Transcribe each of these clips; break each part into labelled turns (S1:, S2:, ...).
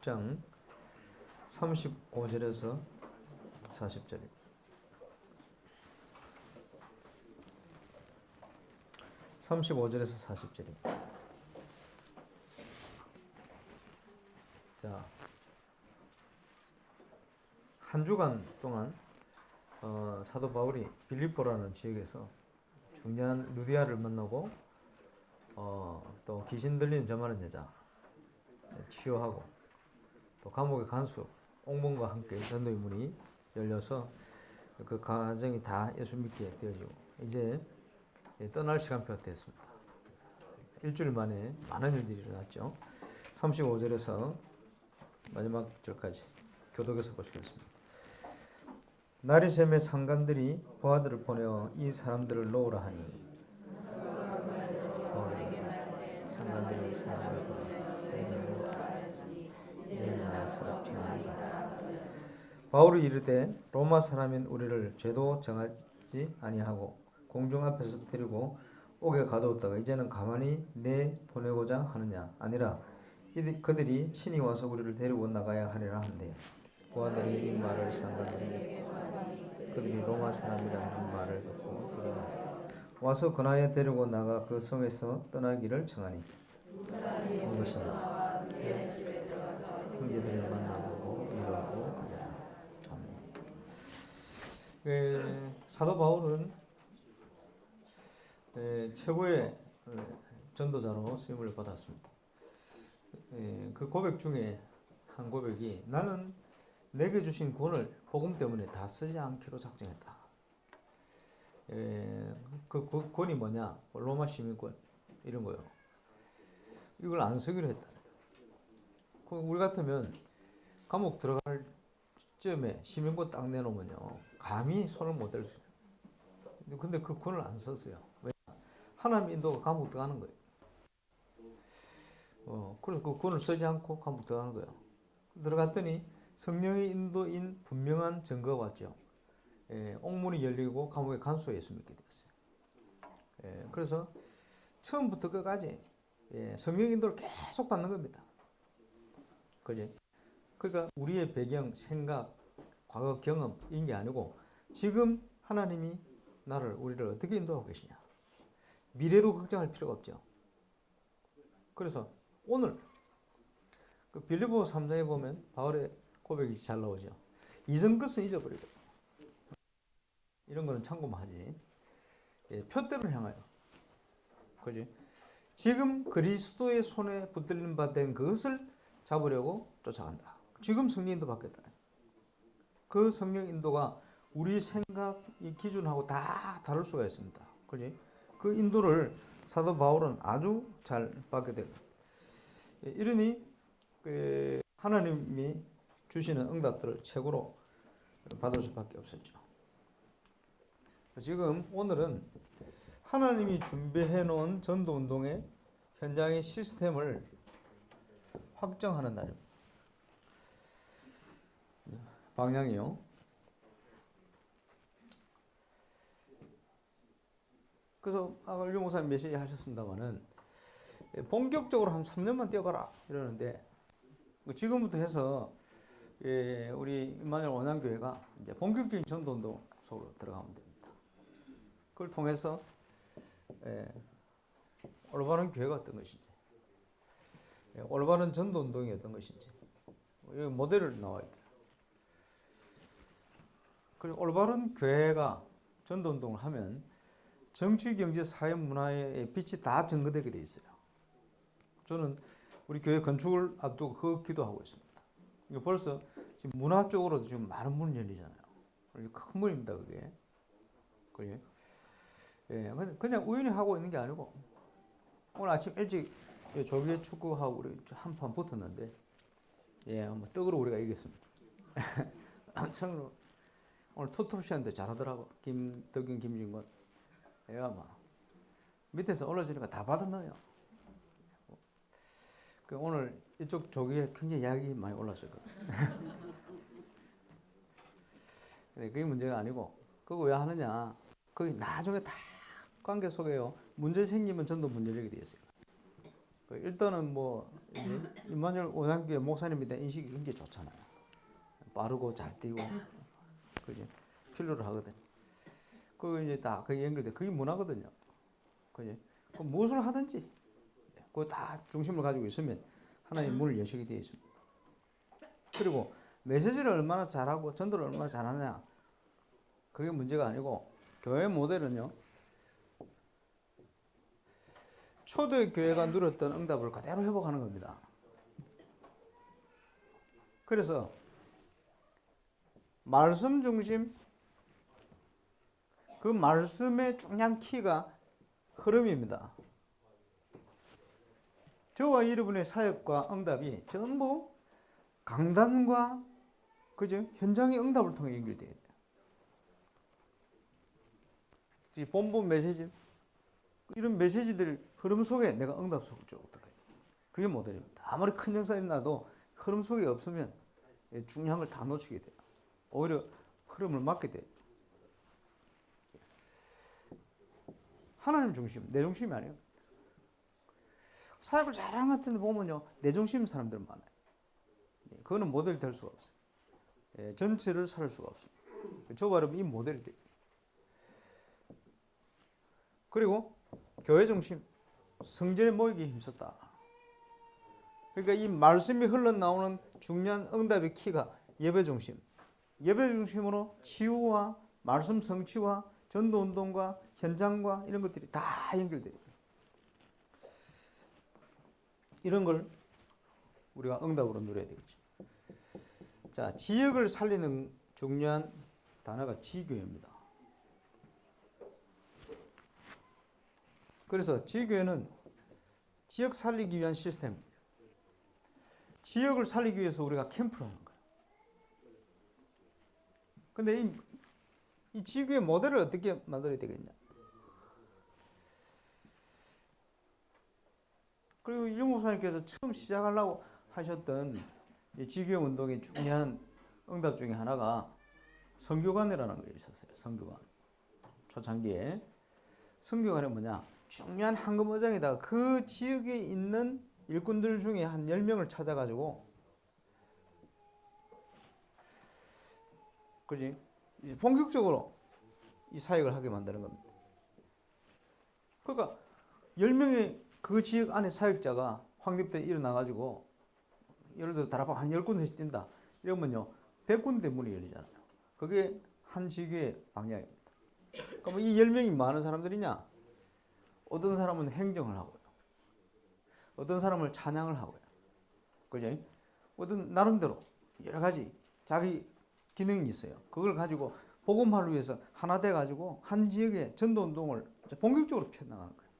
S1: 10장 35절에서 40절입니다. 자, 한 주간 동안 사도 바울이 빌립보라는 지역에서 중요한 루디아를 만나고 또 귀신 들린 저마는 여자 치유하고 또 감옥의 간수 옥몬과 함께 전도의 문이 열려서 그 가정이 다 예수 믿게 되어지고 이제 떠날 시간표가 됐습니다. 일주일 만에 많은 일들이 일어났죠. 35절에서 마지막 절까지 교독에서 보시겠습니다. 날이 새매 상관들이 부하들을 보내어 이 사람들을 놓으라 하니 상관들이 사람을 보내어 이제 나와서 평안하라. 바울이 이르되 로마 사람인 우리를 죄도 정하지 아니하고 공중 앞에서 데리고 옥에 가두었다가 이제는 가만히 내 보내고자 하느냐. 아니라 그들이 친히 와서 우리를 데리고 나가야 하리라 한대. 부하들이 이 말을 상관들에게 그들이 로마 사람이라는 말을 듣고 들으나 와서 그나에 데리고 나가 그 성에서 떠나기를 청하니 이것은 형제들을 만나보고 이러고 하니라. 아멘. 사도 바울은 최고의 전도자로 쓰임을 받았습니다. 그 고백 중에 한 고백이 나는 내게 주신 권을 복음 때문에 다 쓰지 않기로 작정했다. 그 권이 뭐냐? 로마 시민권 이런 거요. 이걸 안 쓰기로 했다. 우리 같으면 감옥 들어갈 쯤에 시민권 딱 내놓으면요 감히 손을 못 댈 수 있어요. 근데 그 권을 안 썼어요. 왜? 하나님 인도가 감옥 들어가는 거예요. 그래서 그 권을 쓰지 않고 감옥 들어가는 거예요. 들어갔더니 성령의 인도인 분명한 증거가 왔죠. 옥문이 열리고 감옥에 간수가 예수 믿게 되었어요. 그래서 처음부터 끝까지 성령 인도를 계속 받는 겁니다. 그지? 그러니까 우리의 배경, 생각, 과거 경험 이런 게 아니고 지금 하나님이 우리를 어떻게 인도하고 계시냐. 미래도 걱정할 필요가 없죠. 그래서 오늘 그 빌립보 3장에 보면 바울의 고백이 잘 나오죠. 이전 것은 잊어버리고 이런 거는 참고만 하지. 표대를 향하여. 그지? 지금 그리스도의 손에 붙들림 받은 그것을 잡으려고 쫓아간다. 지금 성령 인도 받겠다. 그 성령 인도가 우리 생각 기준하고 다 다를 수가 있습니다. 그지? 그 인도를 사도 바울은 아주 잘 받게 되고 이러니 하나님이 주시는 응답들을 최고로 받을 수밖에 없었죠. 지금 오늘은 하나님이 준비해 놓은 전도운동의 현장의 시스템을 확정하는 날입니다. 방향이요. 그래서 아까 류 목사님 메시지 하셨습니다만은 본격적으로 한 3년만 뛰어가라 이러는데 지금부터 해서 우리 임마누엘 원양교회가 이제 본격적인 전도운동 속으로 들어가면 됩니다. 그걸 통해서 올바른 교회가 어떤 것인지, 올바른 전도운동이 어떤 것인지 이 모델을 나와야 돼요. 그리고 올바른 교회가 전도운동을 하면 정치, 경제, 사회, 문화의 빛이 다 전거되게 돼 있어요. 저는 우리 교회 건축을 앞두고 그 기도하고 있습니다. 벌써 지금 문화 쪽으로도 지금 많은 문이 열리잖아요. 큰 문입니다, 그게. 그게. 그냥 우연히 하고 있는 게 아니고 오늘 아침 일찍 조기에 축구하고 우리 한판 붙었는데 한번 떡으로 우리가 이겼습니다. 참으로 오늘 투톱시한테 잘하더라고. 김덕균, 김진권. 얘가 막 밑에서 올라주니까 다 받아 넣어요. 오늘 이쪽 조기에 굉장히 약이 많이 올랐을 거예요. 근데 그게 문제가 아니고 그거 왜 하느냐. 거기 나중에 다 관계 속에요. 문제 생기면 전도 문 열리게 되어 있어요. 일단은 뭐 임마누엘 오장교회 목사님에 대한 인식이 굉장히 좋잖아요. 빠르고 잘 뛰고 그지 필요로 하거든. 그 이제 다 그게 연결돼. 그게 문화거든요. 그지? 그 무엇을 하든지 그거 다 중심을 가지고 있으면 하나님 문을 여시게 되어 있습니다. 그리고 메시지를 얼마나 잘하고 전도를 얼마나 잘하느냐 그게 문제가 아니고 교회 모델은요. 초대 교회가 누렸던 응답을 그대로 회복하는 겁니다. 그래서 말씀 중심 그 말씀의 중요한 키가 흐름입니다. 저와 여러분의 사역과 응답이 전부 강단과 그죠? 현장의 응답을 통해 연결돼야 돼요. 본본 메시지 이런 메시지들 흐름 속에 내가 응답 속을 쭉 어떻게 그게 모델입니다. 아무리 큰 역사 일어나도 흐름 속에 없으면 중요한 걸 다 놓치게 돼요. 오히려 흐름을 막게 돼요. 하나님 중심, 내 중심이 아니에요. 사역을 잘하는 것 같은데 보면요, 내 중심 사람들 많아요. 그거는 모델이 될 수가 없어요. 전체를 살 수가 없습니다. 저와 여러분 이 모델이 돼요. 그리고 교회 중심, 성전에 모이기에 힘썼다. 그러니까 이 말씀이 흘러나오는 중요한 응답의 키가 예배 중심. 예배 중심으로 치유와 말씀 성취와 전도운동과 현장과 이런 것들이 다 연결돼요. 이런 걸 우리가 응답으로 누려야 되겠죠. 자, 지역을 살리는 중요한 단어가 지교회입니다. 그래서 지교회는 지역 살리기 위한 시스템입니다. 지역을 살리기 위해서 우리가 캠프를 하는 거예요. 근데 이 지교회 모델을 어떻게 만들어야 되겠냐? 그리고 유 목사님께서 처음 시작하려고 하셨던 이 지교회 운동의 중요한 응답 중에 하나가 선교관이라는 게 있었어요. 선교관. 초창기에. 선교관은 뭐냐? 중요한 황금어장에다가 그 지역에 있는 일꾼들 중에 한 10명을 찾아가지고 그지? 이제 본격적으로 이 사역을 하게 만드는 겁니다. 그러니까 10명의 그 지역 안에 사역자가 확립돼 일어나가지고 예를 들어 다락방 한 10군데씩 뛴다. 이러면요 100군데 문이 열리잖아요. 그게 한 지교의 방향입니다. 그럼 이 10명이 많은 사람들이냐? 어떤 사람은 행정을 하고요. 어떤 사람은 찬양을 하고요. 그죠? 어떤 나름대로 여러 가지 자기 기능이 있어요. 그걸 가지고 복음화를 위해서 하나 돼 가지고 한 지역의 전도 운동을 본격적으로 펴나가는 거예요.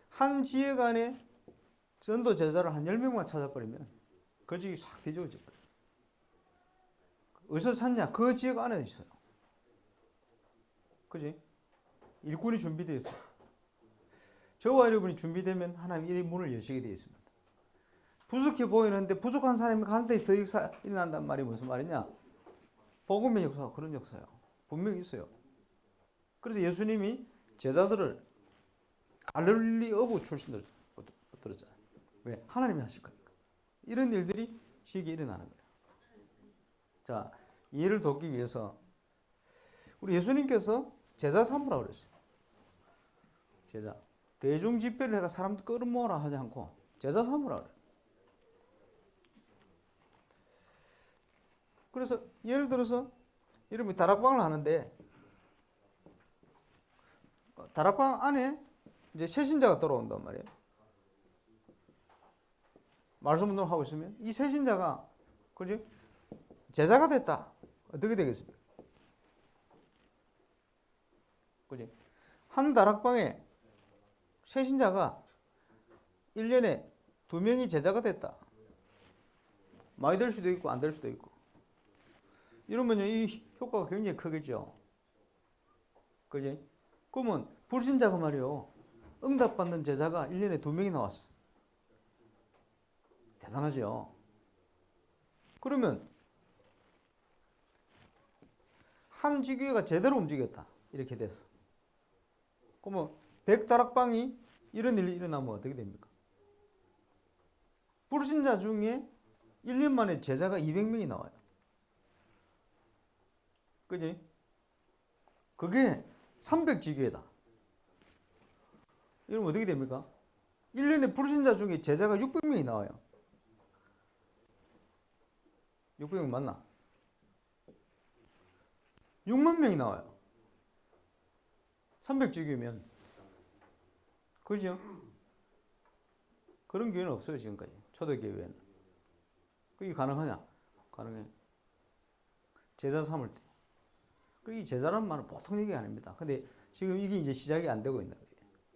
S1: 한 지역 안에 전도 제자를 한 10명만 찾아버리면 그 지역이 싹 뒤집어져 버려요. 어디서 찾냐? 그 지역 안에 있어요. 그지? 일꾼이 준비되어 있어요. 저와 여러분이 준비되면 하나님 이 문을 여시게 되어 있습니다. 부족해 보이는데 부족한 사람이 가는데 더 역사 일어난단 말이 무슨 말이냐? 복음의 역사가 그런 역사예요. 분명히 있어요. 그래서 예수님이 제자들을 갈릴리 어부 출신들 들었잖아요. 왜? 하나님이 하실 거니까. 이런 일들이 지역에 일어나는 거예요. 자, 이해를 돕기 위해서 우리 예수님께서 제자 삼으라고 그랬어요. 제자. 대중 집회를 해가 사람들 끌어모으라 하지 않고 제자 삼으라 그래요. 그래서 예를 들어서 이름이 다락방을 하는데 다락방 안에 이제 새신자가 돌아온단 말이에요. 말씀 운동을 하고 있으면 이 새신자가 그지 제자가 됐다. 어떻게 되겠습니까? 그지 한 다락방에 새신자가 1년에 2명이 제자가 됐다. 많이 될 수도 있고 안 될 수도 있고. 이러면 이 효과가 굉장히 크겠죠. 그지? 그러면 불신자가 말이요. 응답받는 제자가 1년에 2명이 나왔어. 대단하죠. 그러면 한 지교회가 제대로 움직였다. 이렇게 됐어. 그러면 100다락방이 이런 일이 일어나면 어떻게 됩니까? 불신자 중에 1년 만에 제자가 200명이 나와요. 그지? 그게 300지교회다. 이러면 어떻게 됩니까? 1년에 불신자 중에 제자가 600명이 나와요. 600명 맞나? 6만 명이 나와요. 300지교회면. 그죠? 그런 교회는 없어요, 지금까지. 초대교회는. 그게 가능하냐? 가능해. 제자 삼을 때. 이 제자라는 말은 보통 얘기 아닙니다. 근데 지금 이게 이제 시작이 안 되고 있는 거예요.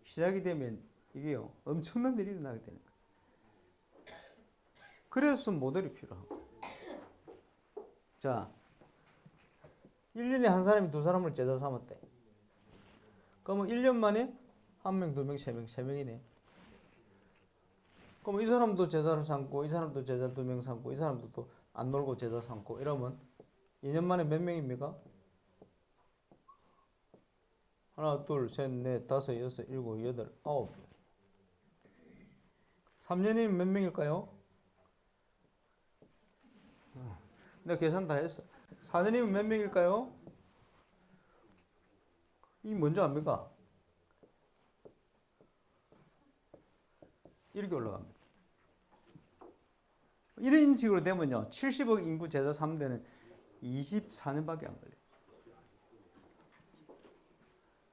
S1: 시작이 되면 이게요, 엄청난 일이 일어나게 되는 거예요. 그래서 모델이 필요하고. 자, 1년에 한 사람이 두 사람을 제자 삼았대. 그러면 1년 만에 한 명, 두 명, 세 명, 세 명이네. 그럼 이 사람도 제자를 삼고, 이 사람도 제자 두 명 삼고, 이 사람도 또 안 놀고 제자 삼고, 이러면 2년 만에 몇 명입니까? 하나, 둘, 셋, 넷, 다섯, 여섯, 일곱, 여덟, 아홉. 3년이면 몇 명일까요? 내가 계산 다 했어. 4년이면 몇 명일까요? 이 뭔지 압니까? 이렇게 올라갑니다. 이런 식으로 되면요, 70억 인구 제자 3대는 24년밖에 안 걸려요.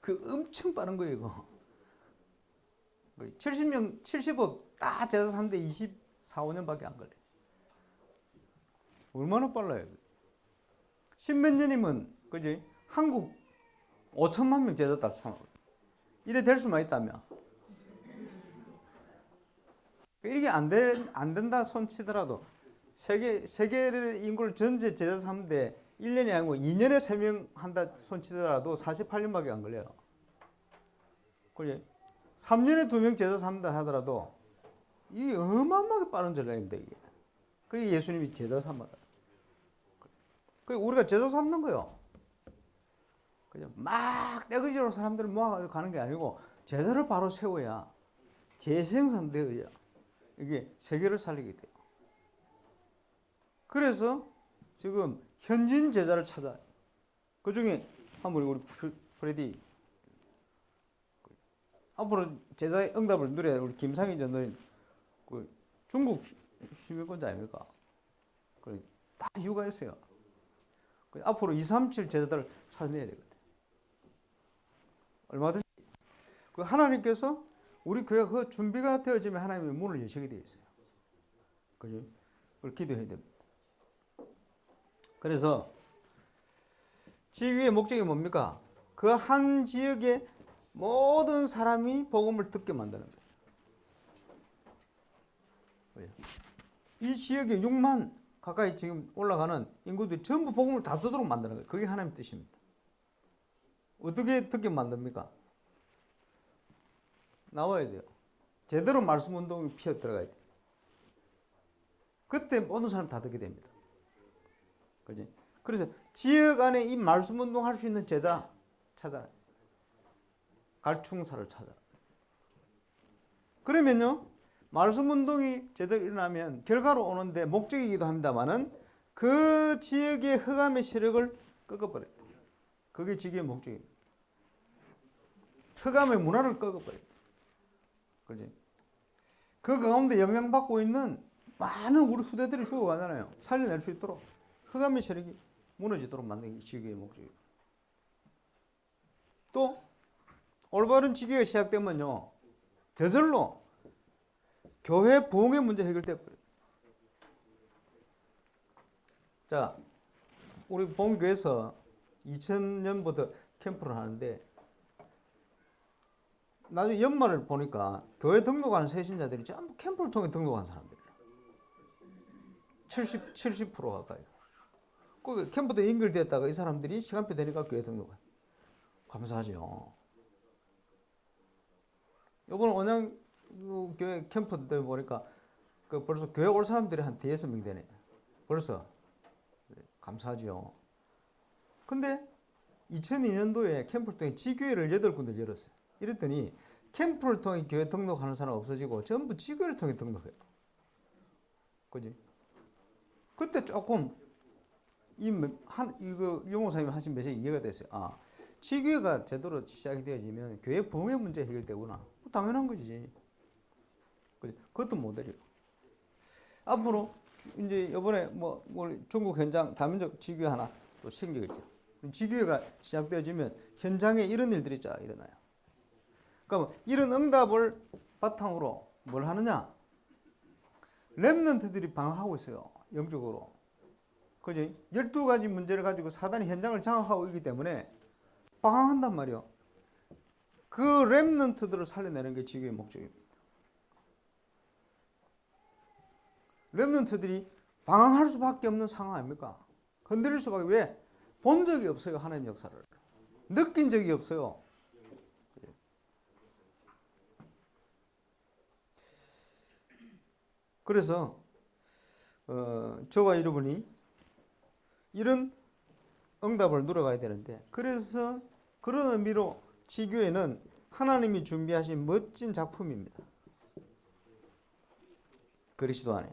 S1: 그 엄청 빠른 거예요, 이거. 70억 딱 제자 3대 24, 5년밖에 안 걸려요. 얼마나 빨라요? 10몇 년이면, 그지? 한국 5천만 명 제자 다 삼아. 이래 될 수만 있다면. 이게 안 된다 손치더라도 세계 인구를 전체 제자 3대 1년이 아니고 2년에 3명 한다 손치더라도 48년밖에 안 걸려요. 그지? 3년에 2명 제자 3다 하더라도 이게 어마어마하게 빠른 전략입니다, 이게. 그게 예수님이 제자 삼아요. 그 우리가 제자 삼는 거요. 그냥 막 떼거지로 사람들을 모아가지고 가는 게 아니고 제자를 바로 세워야 재생산되어야 이게 세계를 살리게 돼요. 그래서 지금 현진 제자를 찾아요. 그 중에 한번 우리 프레디 앞으로 제자의 응답을 누려야 우리 김상희 전도인 그 중국 시민권자 아닙니까? 다 이유가 있어요. 앞으로 237 제자들을 찾아내야 되거든. 얼마든지. 그 하나님께서 우리 교회가 그 준비가 되어지면 하나님의 문을 여시게 되어 있어요. 그죠? 그걸 기도해야 됩니다. 그래서 지교의 목적이 뭡니까? 그 한 지역의 모든 사람이 복음을 듣게 만드는 거예요. 이 지역에 6만 가까이 지금 올라가는 인구들이 전부 복음을 다 듣도록 만드는 거예요. 그게 하나님의 뜻입니다. 어떻게 듣게 만듭니까? 나와야 돼요. 제대로 말씀 운동이 피어 들어가야 돼요. 그때 모든 사람 다 듣게 됩니다. 그지? 그래서 지역 안에 이 말씀 운동 할 수 있는 제자 찾아라. 갈충사를 찾아라. 그러면요, 말씀 운동이 제대로 일어나면 결과로 오는데 목적이기도 합니다만은 그 지역의 흑암의 세력을 꺾어버려요. 그게 지역의 목적입니다. 흑암의 문화를 꺾어버려요. 그지? 그 가운데 영향받고 있는 많은 우리 후대들이 죽어가잖아요. 살려낼 수 있도록 흑암의 세력이 무너지도록 만드는 게 지교의 목적이에요. 또 올바른 지교가 시작되면요, 저절로 교회 부흥의 문제 해결돼 버려요. 자, 우리 본교에서 2000년부터 캠프를 하는데 나중에 연말을 보니까 교회 등록하는 새신자들이 전부 캠프를 통해 등록한 사람들이에요. 70% 가까이. 그 캠프도 연결됐다가 이 사람들이 시간표 되니까 교회 등록해. 감사하죠. 이번 온양 교회 캠프 때 보니까 그 벌써 교회 올 사람들이 한 대여섯 명 되네. 벌써. 감사하죠. 근데 2002년도에 캠프 통해 지교회를 8군데 열었어요. 이랬더니 캠프를 통해 교회 등록하는 사람 없어지고 전부 지교를 통해 등록해요. 그지? 그때 조금 이거 용호 선생님이 하신 메시지 이해가 됐어요. 아, 지교가 제대로 시작이 되어지면 교회 부흥의 문제 해결되구나. 당연한 거지. 그지? 그것도 모델이고. 앞으로 이제 이번에 뭐 중국 현장 다민족 지교회 하나 또 생기겠죠. 지교회가 시작되어지면 현장에 이런 일들이 쫙 일어나요. 그럼 이런 응답을 바탕으로 뭘 하느냐? 렘넌트들이 방황하고 있어요. 영적으로. 그지? 12가지 문제를 가지고 사단이 현장을 장악하고 있기 때문에 방황한단 말이에요. 그 렘넌트들을 살려내는 게 지교의 목적입니다. 렘넌트들이 방황할 수밖에 없는 상황 아닙니까? 흔들릴 수밖에. 왜? 본 적이 없어요. 하나님 역사를. 느낀 적이 없어요. 그래서 저와 여러분이 이런 응답을 누려가야 되는데, 그래서 그런 의미로 지교회는 하나님이 준비하신 멋진 작품입니다. 그리스도 안에.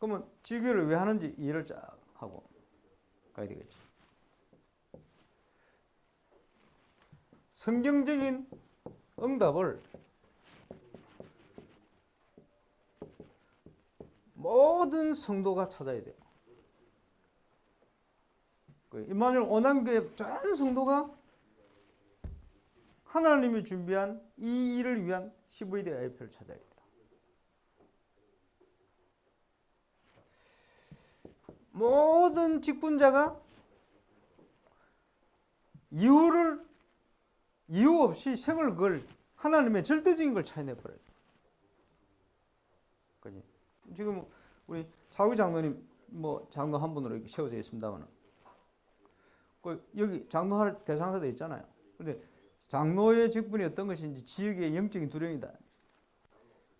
S1: 그러면 지교회를 왜 하는지 이해를 쫙 하고 가야 되겠지. 성경적인 응답을 모든 성도가 찾아야 돼요. 임마누엘 오남교회 전 성도가 하나님이 준비한 이 일을 위한 CVD IP를 찾아야 돼요. 모든 직분자가 이유 없이 생을 걸 하나님의 절대적인 걸 찾아내버려요. 그지? 지금 우리 차우기 장로님 장로 한 분으로 이렇게 세워져 있습니다만, 여기 장로할 대상자들 있잖아요. 근데 장로의 직분이 어떤 것인지 지역의 영적인 두려움이다.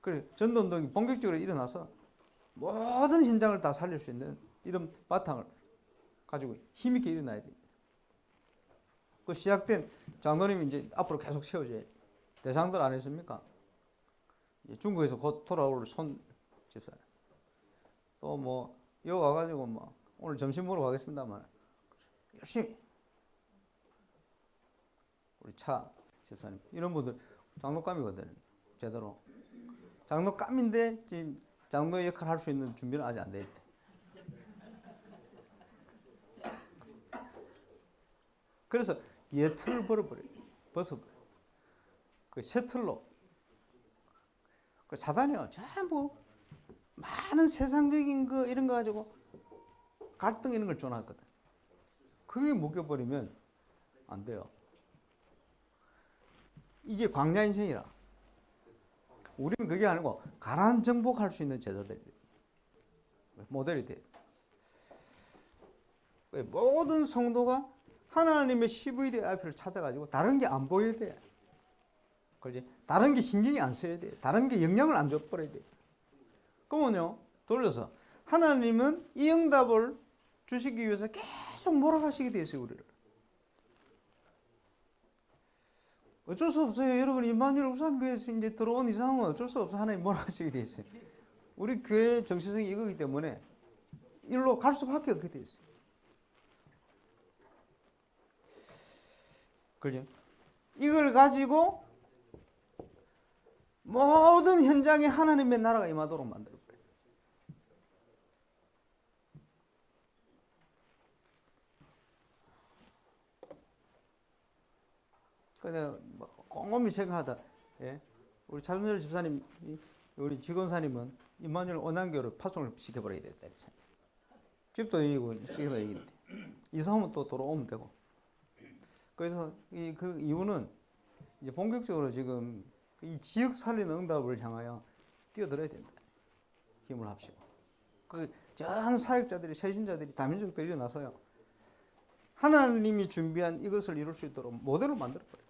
S1: 그래서 전도운동이 본격적으로 일어나서 모든 현장을 다 살릴 수 있는 이런 바탕을 가지고 힘있게 일어나야 됩니다. 그 시작된 장로님이 이제 앞으로 계속 세워져야 돼요. 대상들 안 했습니까? 중국에서 곧 돌아올 손 집사님. 또 여기 와가지고 오늘 점심 먹으러 가겠습니다만 열심히 우리 차 집사님 이런 분들 장로감이거든요. 제대로 장로감인데 지금 장로의 역할을 할 수 있는 준비는 아직 안 돼 있대. 그래서 틀을 벗어버려요. 그 새 틀로. 그 사단이요. 전부 많은 세상적인 거 이런 거 가지고 갈등 이런 걸 줘놨거든. 그게 묶여버리면 안 돼요. 이게 광야 인생이라. 우리는 그게 아니고 가난 정복할 수 있는 제자들이 모델이 돼요. 모든 성도가 하나님의 CVD IP를 찾아가지고 다른 게 안 보여야 돼. 그렇지? 다른 게 신경이 안 써야 돼. 다른 게 영향을 안 줘버려야 돼. 그러면요, 돌려서 하나님은 이 응답을 주시기 위해서 계속 몰아가시게 돼 있어요, 우리를. 어쩔 수 없어요. 여러분, 임마누엘 우상교회에서 이제 들어온 이상은 어쩔 수 없어. 하나님 몰아가시게 돼 있어요. 우리 교회 정체성이 이거기 때문에 일로 갈 수밖에 없게 돼 있어요. 그죠? 이걸 가지고 모든 현장에 하나님의 나라가 임하도록 만들어버려요. 그래서 꼼꼼히 생각하다, 예? 우리 차준열 집사님, 우리 직원사님은 임마누엘 온난교를 파송을 시켜버려야 됐다. 집도 이기고 시켜도 이기는데 이사하면 또 돌아오면 되고. 그래서 그 이유는 이제 본격적으로 지금 이 지역 살리는 응답을 향하여 뛰어들어야 된다. 힘을 합시고. 전 사역자들이, 세신자들이, 다민족들이 일어나서요. 하나님이 준비한 이것을 이룰 수 있도록 모델을 만들어버려요.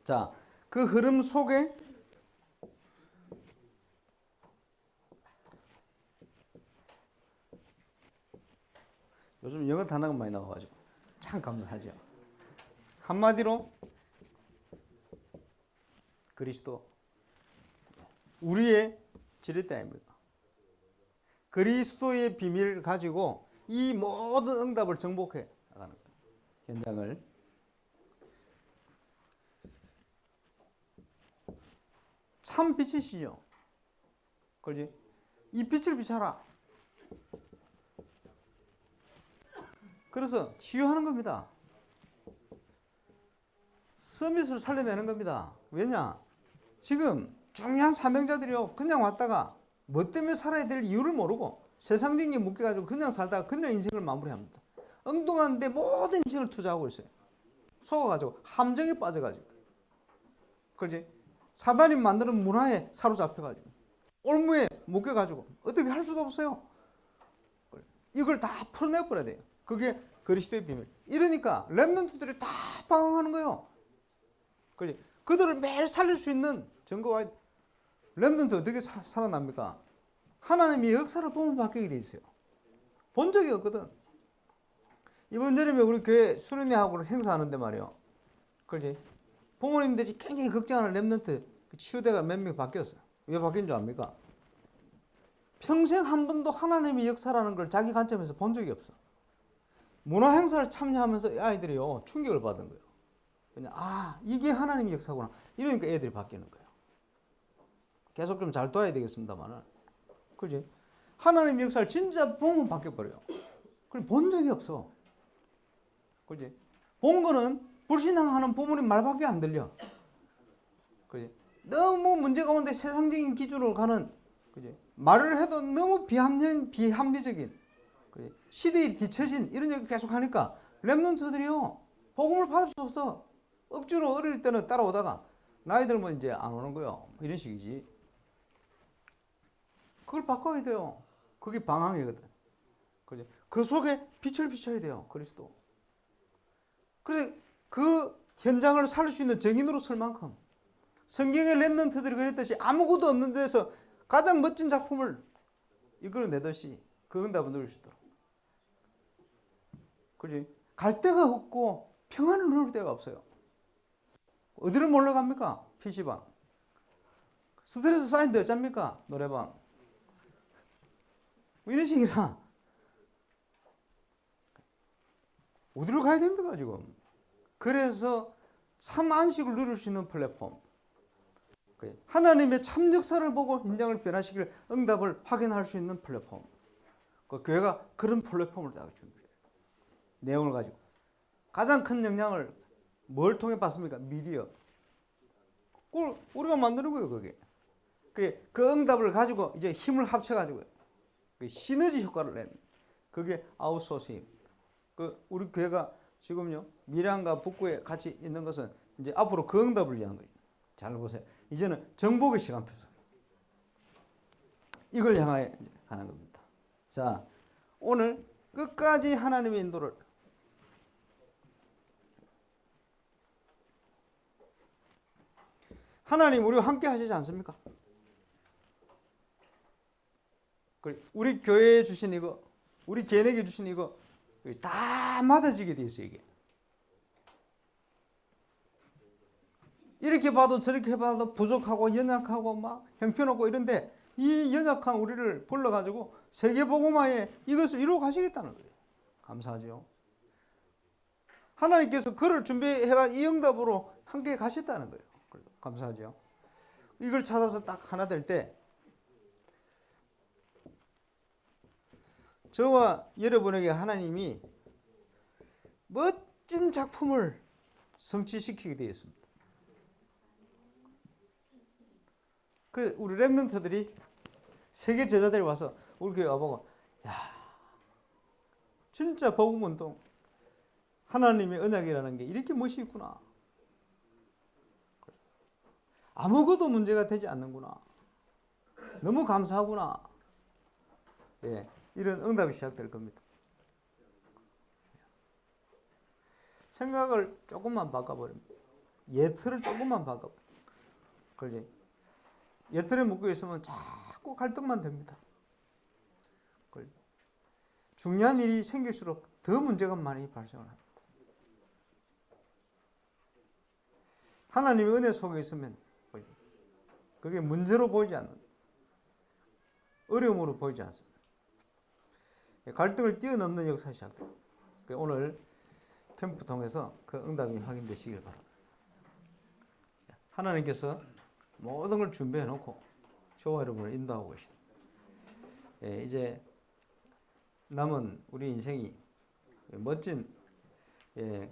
S1: 자, 그 흐름 속에 요즘 영어 단어가 많이 나와가지고 참 감사하죠. 한마디로 그리스도 우리의 지렛대 아닙니까? 그리스도의 비밀을 가지고 이 모든 응답을 정복해 나가는 거예요. 현장을. 참 빛이시죠. 그렇지? 이 빛을 비춰라. 그래서 치유하는 겁니다. 서밋을 살려내는 겁니다. 왜냐? 지금 중요한 사명자들이요. 그냥 왔다가 뭐 때문에 살아야 될 이유를 모르고 세상적인 게 묶여가지고 그냥 살다가 그냥 인생을 마무리합니다. 엉뚱한데 모든 인생을 투자하고 있어요. 속아가지고 함정에 빠져가지고. 그렇지? 사단이 만드는 문화에 사로잡혀가지고 올무에 묶여가지고 어떻게 할 수도 없어요. 이걸 다 풀어내버려야 돼요. 그게 그리스도의 비밀. 이러니까 렘넌트들이 다 방황하는 거예요. 그렇지? 그들을 매일 살릴 수 있는 증거와 렘넌트 어떻게 살아납니까? 하나님이 역사를 보면 바뀌게 돼 있어요. 본 적이 없거든. 이번 여름에 우리 교회 수련회하고 행사하는데 말이요. 그렇지? 부모님들이 굉장히 걱정하는 렘넌트 치유대가 몇 명 바뀌었어요. 왜 바뀐 줄 압니까? 평생 한 번도 하나님의 역사라는 걸 자기 관점에서 본 적이 없어. 문화 행사를 참여하면서 아이들이요 충격을 받은 거예요. 그냥 이게 하나님의 역사구나. 이러니까 애들이 바뀌는 거예요. 계속 좀 잘 둬야 되겠습니다만은, 그지? 하나님의 역사를 진짜 보면 바뀌어버려요. 그럼 본 적이 없어. 그지? 본 거는 불신앙하는 부모님 말밖에 안 들려. 그지? 너무 문제 가운데 세상적인 기준으로 가는, 그지? 말을 해도 너무 비합리적인, 그지? 시대에 뒤처진 이런 얘기 계속 하니까 렘넌트들이요 복음을 받을 수 없어. 억지로 어릴 때는 따라오다가 나이 들면 이제 안 오는 거예요. 이런 식이지. 그걸 바꿔야 돼요. 그게 방황이거든. 그지? 그 속에 빛을 비춰야 돼요. 그리스도. 그래서 그 현장을 살릴 수 있는 증인으로 설 만큼 성경의 렘넌트들이 그랬듯이 아무것도 없는 데서 가장 멋진 작품을 이끌어내듯이 그 응답을 누릴 수 있도록. 그지? 갈 데가 없고 평안을 누릴 데가 없어요. 어디를 몰러 갑니까? PC방. 스트레스 쌓인데 어쩝니까? 노래방. 뭐 이런 식이라. 어디로 가야 됩니까, 지금? 그래서 참 안식을 누릴 수 있는 플랫폼. 하나님의 참 역사를 보고 현장을 변화시킬 응답을 확인할 수 있는 플랫폼. 그 교회가 그런 플랫폼을 딱 준비해요. 내용을 가지고. 가장 큰 영향을 뭘 통해 받습니까? 미디어. 그걸 우리가 만드는 거예요, 그게. 그 응답을 가지고 이제 힘을 합쳐가지고 시너지 효과를 내는. 그게 아웃소싱. 우리 교회가 지금요, 밀양과 북구에 같이 있는 것은 이제 앞으로 그 응답을 위한 거예요. 잘 보세요. 이제는 정복의 시간표죠. 이걸 향하여 가는 겁니다. 자, 오늘 끝까지 하나님의 인도를 하나님 우리와 함께 하시지 않습니까? 우리 교회에 주신 이거, 우리 개인에게 주신 이거 다 맞아지게 돼 있어요, 이게. 이렇게 봐도 저렇게 봐도 부족하고 연약하고 막 형편없고 이런데 이 연약한 우리를 불러가지고 세계복음화에 이것을 이루어 가시겠다는 거예요. 감사하죠. 하나님께서 그를 준비해가 이 응답으로 함께 가셨다는 거예요. 그래서 감사하죠. 이걸 찾아서 딱 하나 될 때 저와 여러분에게 하나님이 멋진 작품을 성취시키게 되어 있습니다. 우리 렘넌트들이 세계 제자들이 와서 우리 교회 와보고, 야, 진짜 복음운동 하나님의 언약이라는 게 이렇게 멋이 있구나. 아무것도 문제가 되지 않는구나. 너무 감사하구나. 예, 이런 응답이 시작될 겁니다. 생각을 조금만 바꿔버립니다. 예틀을 조금만 바꿔버립니다. 그렇지? 예틀에 묶여 있으면 자꾸 갈등만 됩니다. 중요한 일이 생길수록 더 문제가 많이 발생을 합니다. 하나님의 은혜 속에 있으면 그게 문제로 보이지 않는다. 어려움으로 보이지 않습니다. 갈등을 뛰어넘는 역사가 시작됩니다. 오늘 캠프 통해서 그 응답이 확인되시길 바랍니다. 하나님께서 모든 걸 준비해 놓고 저와 여러분을 인도하고 계십니다. 이제 남은 우리 인생이 멋진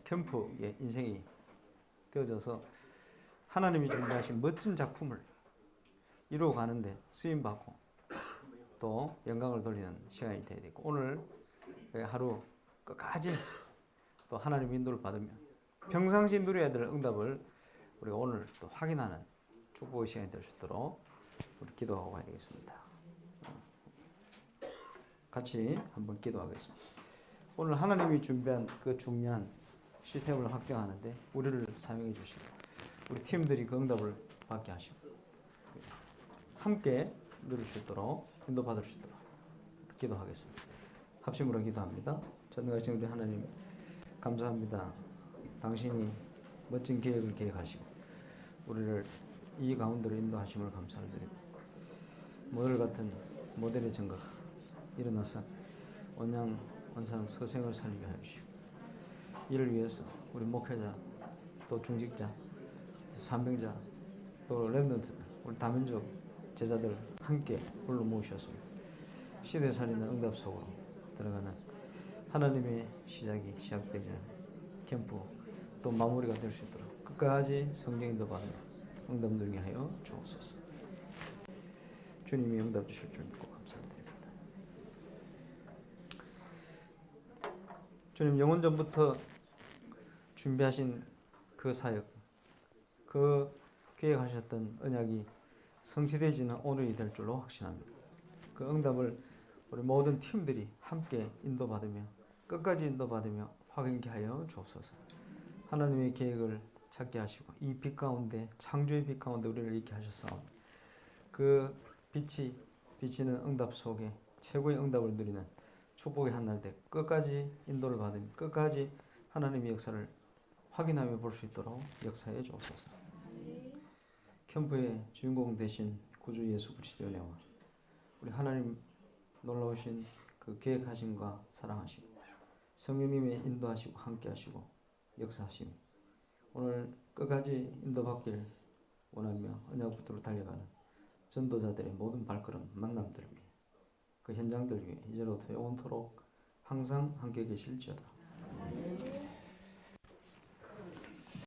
S1: 캠프의 인생이 되어져서 하나님이 준비하신 멋진 작품을 이루어가는데 쓰임받고 또 영광을 돌리는 시간이 되어야 되고, 오늘 하루 끝까지 또 하나님 인도를 받으며 평상시 누려야 될 응답을 우리가 오늘 또 확인하는 축복의 시간이 될 수 있도록 우리 기도하고 가야 되겠습니다. 같이 한번 기도하겠습니다. 오늘 하나님이 준비한 그 중요한 시스템을 확정하는데 우리를 사용해 주시고 우리 팀들이 그 응답을 받게 하시고 함께 누릴 수 있도록 인도받을 수 있도록 기도하겠습니다. 합심으로 기도합니다. 전능하신 우리 하나님, 감사합니다. 당신이 멋진 계획을 계획하시고 우리를 이 가운데로 인도하심을 감사를 드립니다. 모델 같은 모델의 증거가 일어나서 원양 원산 서생을 살리게 하시고, 이를 위해서 우리 목회자 또 중직자 산병자 또 랩런트들 우리 다민족 제자들 함께 불러 모으셨습니다. 시대 살리는 응답 속으로 들어가는 하나님의 시작이 시작되지 않은 캠프 또 마무리가 될 수 있도록 끝까지 성령 인도 받으며 응답 누리게 하여 주옵소서. 주님이 응답 주실 줄 믿고 감사드립니다. 주님, 영원 전부터 준비하신 그 사역, 그 계획하셨던 언약이 성취되지는 오늘이 될 줄로 확신합니다. 그 응답을 우리 모든 팀들이 함께 인도받으며 끝까지 인도받으며 확인케 하여 주옵소서. 하나님의 계획을 찾게 하시고 이 빛 가운데, 창조의 빛 가운데 우리를 있게 하셨사오니 그 빛이 비치는 응답 속에 최고의 응답을 누리는 축복의 한날 때 끝까지 인도를 받으며 끝까지 하나님의 역사를 확인하며 볼 수 있도록 역사해 주옵소서. 캠프의 주인공 되신 구주 예수 그리스도의 은혜와 우리 하나님 놀라우신 그 계획하심과 사랑하심, 성령님의 인도하시고 함께하시고 역사하심, 오늘 끝까지 인도받길 원하며 언약 붙들어 달려가는 전도자들의 모든 발걸음 만남들을 위해 그 현장들 위해 이제로부터 영원토록 항상 함께 계실지어다.